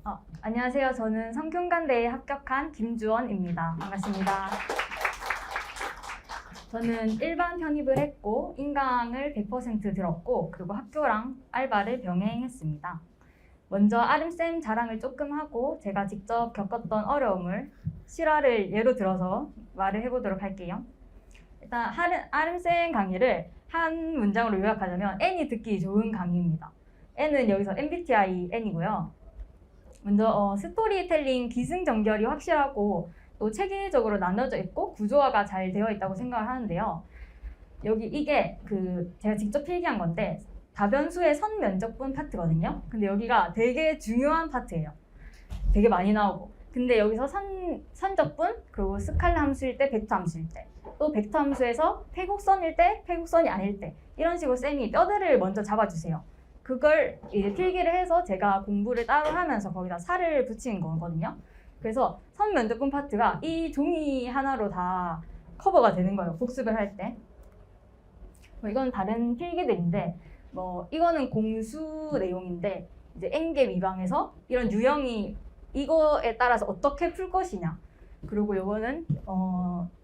안녕하세요. 저는 성균관대에 합격한 김주원입니다. 반갑습니다. 저는 일반 편입을 했고 인강을 100% 들었고 그리고 학교랑 알바를 병행했습니다. 먼저 아름쌤 자랑을 조금 하고 제가 직접 겪었던 어려움을 실화를 예로 들어서 말을 해보도록 할게요. 일단 아름쌤 강의를 한 문장으로 요약하자면 N이 듣기 좋은 강의입니다. N은 여기서 MBTI N이고요. 먼저 스토리텔링 기승전결이 확실하고 또 체계적으로 나눠져 있고 구조화가 잘 되어 있다고 생각을 하는데요. 여기 이게 제가 직접 필기한 건데 다변수의 선면적분 파트거든요. 근데 여기가 되게 중요한 파트예요. 되게 많이 나오고. 근데 여기서 선적분 그리고 스칼라 함수일 때, 벡터 함수일 때, 또 벡터 함수에서 패곡선일 때, 패곡선이 아닐 때 이런 식으로 쌤이 뼈대를 먼저 잡아주세요. 그걸 이제 필기를 해서 제가 공부를 따로 하면서 거기다 살을 붙이는 거거든요. 그래서 선면적분 파트가 이 종이 하나로 다 커버가 되는 거예요. 복습을 할 때. 이건 다른 필기들인데 이거는 공수 내용인데 이제 N개 미방에서 이런 유형이 이거에 따라서 어떻게 풀 것이냐. 그리고 이거는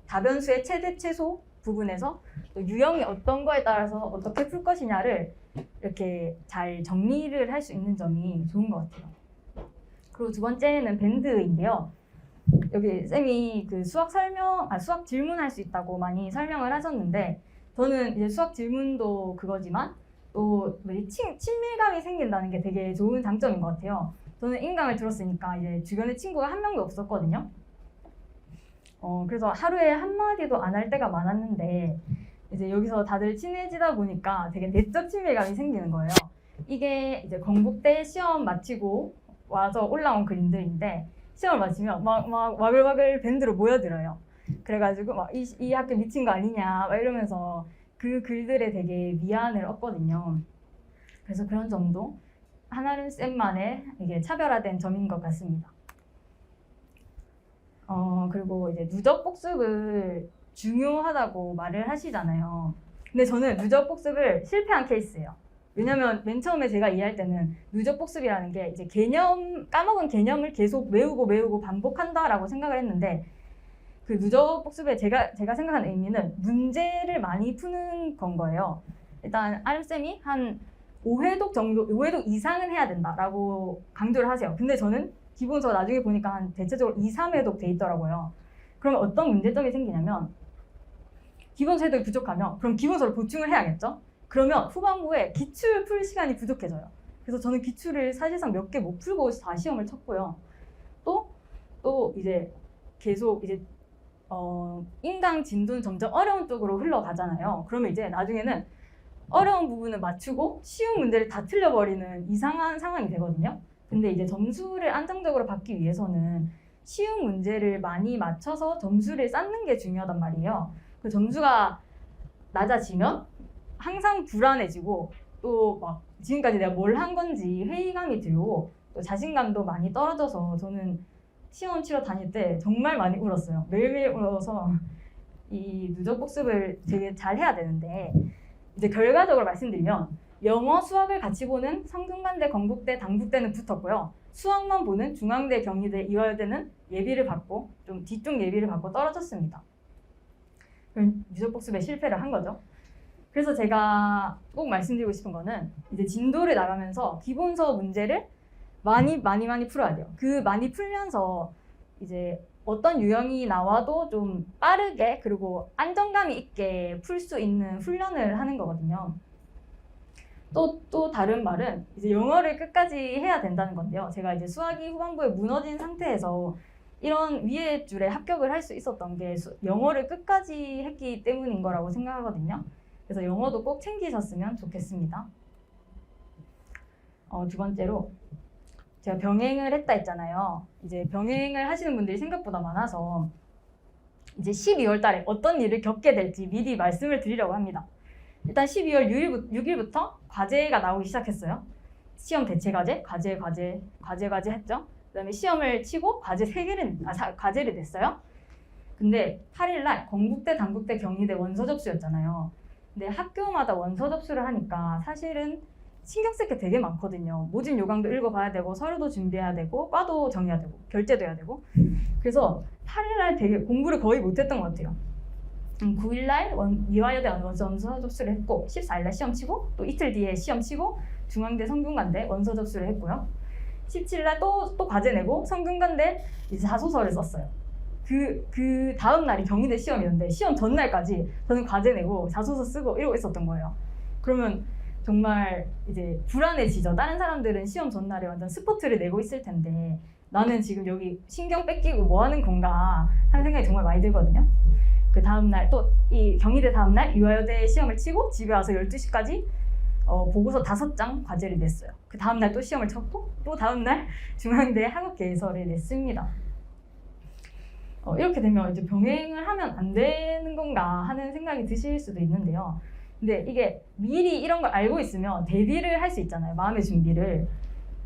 다변수의 최대 최소 부분에서 또 유형이 어떤 거에 따라서 어떻게 풀 것이냐를 이렇게 잘 정리를 할 수 있는 점이 좋은 것 같아요. 그리고 두 번째는 밴드인데요. 여기 쌤이 수학 질문할 수 있다고 많이 설명을 하셨는데 저는 이제 수학 질문도 그거지만 또 친밀감이 생긴다는 게 되게 좋은 장점인 것 같아요. 저는 인강을 들었으니까 이제 주변에 친구가 한 명도 없었거든요. 그래서 하루에 한마디도 안 할 때가 많았는데 이제 여기서 다들 친해지다 보니까 되게 내적 친밀감이 생기는 거예요. 이게 이제 건국대 시험 마치고 와서 올라온 그림들인데 시험을 마치면 막 와글와글 밴드로 모여들어요. 그래가지고 막 이 학교 미친 거 아니냐 막 이러면서 그 글들에 되게 위안을 얻거든요. 그래서 그런 점도 한아름 쌤만의 이게 차별화된 점인 것 같습니다. 그리고 이제 누적 복습을 중요하다고 말을 하시잖아요. 근데 저는 누적 복습을 실패한 케이스예요. 왜냐면 맨 처음에 제가 이해할 때는 누적 복습이라는 게 이제 까먹은 개념을 계속 외우고 반복한다라고 생각을 했는데 그 누적 복습의 제가 생각하는 의미는 문제를 많이 푸는 건 거예요. 일단 아름쌤이 한 5회독 이상은 해야 된다라고 강조를 하세요. 근데 저는 기본서 나중에 보니까 한 대체적으로 2, 3회독 돼 있더라고요. 그러면 어떤 문제점이 생기냐면 기본서 해독이 부족하면 그럼 기본서를 보충을 해야겠죠? 그러면 후반부에 기출 풀 시간이 부족해져요. 그래서 저는 기출을 사실상 몇 개 못 풀고 다 시험을 쳤고요. 또 이제 계속 이제 인강 진도는 점점 어려운 쪽으로 흘러가잖아요. 그러면 이제 나중에는 어려운 부분을 맞추고 쉬운 문제를 다 틀려버리는 이상한 상황이 되거든요. 근데 이제 점수를 안정적으로 받기 위해서는 쉬운 문제를 많이 맞춰서 점수를 쌓는 게 중요하단 말이에요. 그 점수가 낮아지면 항상 불안해지고 또 막 지금까지 내가 뭘 한 건지 회의감이 들고 또 자신감도 많이 떨어져서 저는 시험 치러 다닐 때 정말 많이 울었어요. 매일매일 울어서 이 누적 복습을 되게 잘 해야 되는데 이제 결과적으로 말씀드리면 영어, 수학을 같이 보는 성균관대, 건국대, 당국대는 붙었고요. 수학만 보는 중앙대, 경희대, 이화여대는 예비를 받고 좀 뒤쪽 예비를 받고 떨어졌습니다. 그럼 누적 복습에 실패를 한 거죠. 그래서 제가 꼭 말씀드리고 싶은 거는 이제 진도를 나가면서 기본서 문제를 많이 풀어야 돼요. 그 많이 풀면서 이제 어떤 유형이 나와도 좀 빠르게 그리고 안정감이 있게 풀 수 있는 훈련을 하는 거거든요. 또 다른 말은 이제 영어를 끝까지 해야 된다는 건데요. 제가 이제 수학이 후반부에 무너진 상태에서 이런 위의 줄에 합격을 할 수 있었던 게 영어를 끝까지 했기 때문인 거라고 생각하거든요. 그래서 영어도 꼭 챙기셨으면 좋겠습니다. 두 번째로 제가 병행을 했다 했잖아요. 이제 병행을 하시는 분들이 생각보다 많아서 이제 12월 달에 어떤 일을 겪게 될지 미리 말씀을 드리려고 합니다. 일단 12월 6일부터 과제가 나오기 시작했어요. 시험 대체 과제 했죠. 그다음에 시험을 치고 과제를 냈어요. 근데 8일날 건국대, 당국대, 경희대 원서 접수였잖아요. 근데 학교마다 원서 접수를 하니까 사실은 신경 쓸 게 되게 많거든요. 모집 요강도 읽어봐야 되고 서류도 준비해야 되고 과도 정해야 되고 결제도 해야 되고. 그래서 8일날 되게 공부를 거의 못했던 것 같아요. 9일날 이화여대 원서 접수를 했고 14일날 시험 치고 또 이틀 뒤에 시험 치고 중앙대 성균관대 원서 접수를 했고요. 17일날 또 과제 내고 성균관대 이제 자소서를 썼어요. 그 다음 날이 경희대 시험이었는데 시험 전날까지 저는 과제 내고 자소서 쓰고 이러고 있었던 거예요. 그러면 정말 이제 불안해지죠. 다른 사람들은 시험 전날에 완전 스포트를 내고 있을 텐데 나는 지금 여기 신경 뺏기고 뭐 하는 건가 하는 생각이 정말 많이 들거든요. 그 다음날 또 이 경희대 다음날 이화여대 시험을 치고 집에 와서 12시까지 보고서 5장 과제를 냈어요. 그 다음날 또 시험을 쳤고 또 다음날 중앙대 학업계에서를 냈습니다. 이렇게 되면 이제 병행을 하면 안 되는 건가 하는 생각이 드실 수도 있는데요. 근데 이게 미리 이런 걸 알고 있으면 대비를 할 수 있잖아요. 마음의 준비를.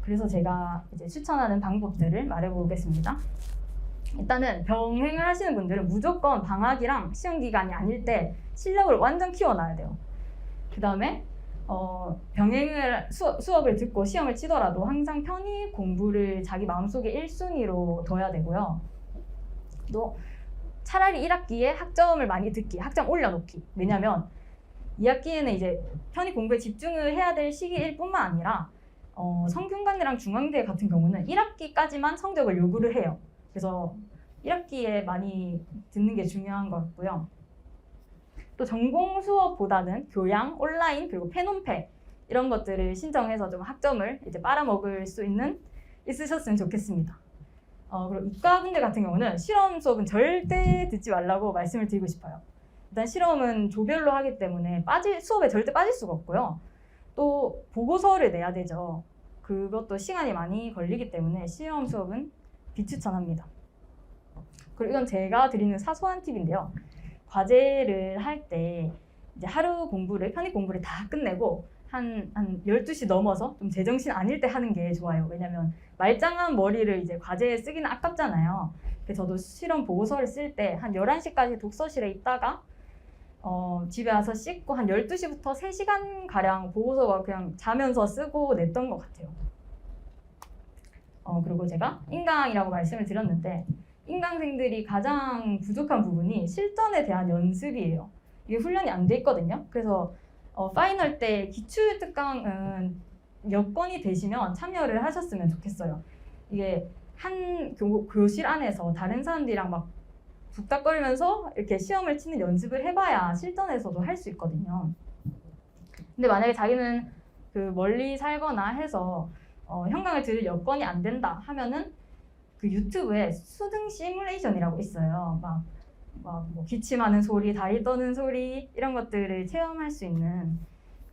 그래서 제가 이제 추천하는 방법들을 말해보겠습니다. 일단은 병행을 하시는 분들은 무조건 방학이랑 시험 기간이 아닐 때 실력을 완전 키워놔야 돼요. 그 다음에 병행을 수업을 듣고 시험을 치더라도 항상 편의 공부를 자기 마음속에 1순위로 둬야 되고요. 또 차라리 1학기에 학점을 많이 듣기, 학점 올려놓기. 왜냐면 2학기에는 이제 편의 공부에 집중을 해야 될 시기일 뿐만 아니라 성균관대랑 중앙대 같은 경우는 1학기까지만 성적을 요구를 해요. 그래서 1학기에 많이 듣는 게 중요한 것 같고요. 또 전공 수업보다는 교양, 온라인, 그리고 펜온패 이런 것들을 신청해서 좀 학점을 이제 빨아먹을 수 있으셨으면 좋겠습니다. 그리고 이과분들 같은 경우는 실험 수업은 절대 듣지 말라고 말씀을 드리고 싶어요. 일단 실험은 조별로 하기 때문에 수업에 절대 빠질 수가 없고요. 또 보고서를 내야 되죠. 그것도 시간이 많이 걸리기 때문에 시험 수업은 비추천합니다. 그리고 이건 제가 드리는 사소한 팁인데요. 과제를 할 때 이제 하루 공부를, 편의 공부를 다 끝내고 한 12시 넘어서 좀 제정신 아닐 때 하는 게 좋아요. 왜냐면 말짱한 머리를 이제 과제에 쓰기는 아깝잖아요. 그래서 저도 실험 보고서를 쓸 때 한 11시까지 독서실에 있다가 집에 와서 씻고 한 12시부터 3시간가량 보고서가 그냥 자면서 쓰고 냈던 것 같아요. 그리고 제가 인강이라고 말씀을 드렸는데 인강생들이 가장 부족한 부분이 실전에 대한 연습이에요. 이게 훈련이 안 돼 있거든요. 그래서 파이널 때 기출특강은 여건이 되시면 참여를 하셨으면 좋겠어요. 이게 한 교실 안에서 다른 사람들이랑 막 북닥거리면서 이렇게 시험을 치는 연습을 해봐야 실전에서도 할 수 있거든요. 근데 만약에 자기는 그 멀리 살거나 해서 현강을 들을 여건이 안 된다 하면은 그 유튜브에 수능 시뮬레이션이라고 있어요. 뭐 기침하는 소리, 다리 떠는 소리 이런 것들을 체험할 수 있는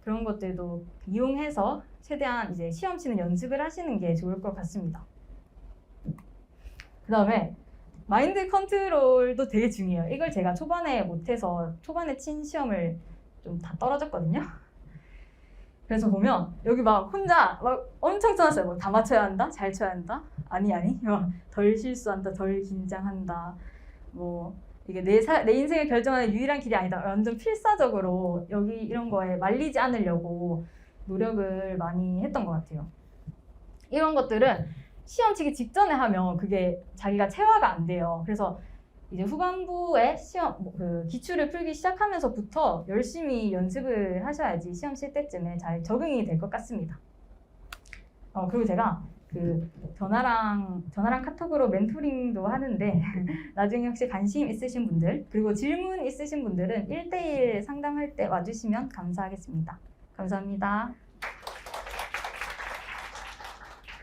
그런 것들도 이용해서 최대한 이제 시험 치는 연습을 하시는 게 좋을 것 같습니다. 그 다음에 마인드 컨트롤도 되게 중요해요. 이걸 제가 초반에 못해서 초반에 친 시험을 좀 다 떨어졌거든요. 그래서 보면 여기 막 혼자 막 엄청 써놨어요. 뭐 다 맞춰야 한다, 잘 쳐야 한다, 아니 덜 실수한다, 덜 긴장한다. 뭐 이게 내 인생을 결정하는 유일한 길이 아니다. 완전 필사적으로 여기 이런 거에 말리지 않으려고 노력을 많이 했던 것 같아요. 이런 것들은 시험 치기 직전에 하면 그게 자기가 체화가 안 돼요. 그래서 이제 후반부에 그 기출을 풀기 시작하면서부터 열심히 연습을 하셔야지 시험 칠 때쯤에 잘 적응이 될 것 같습니다. 그리고 제가 그 전화랑 카톡으로 멘토링도 하는데 나중에 혹시 관심 있으신 분들 그리고 질문 있으신 분들은 1대1 상담할 때 와주시면 감사하겠습니다. 감사합니다.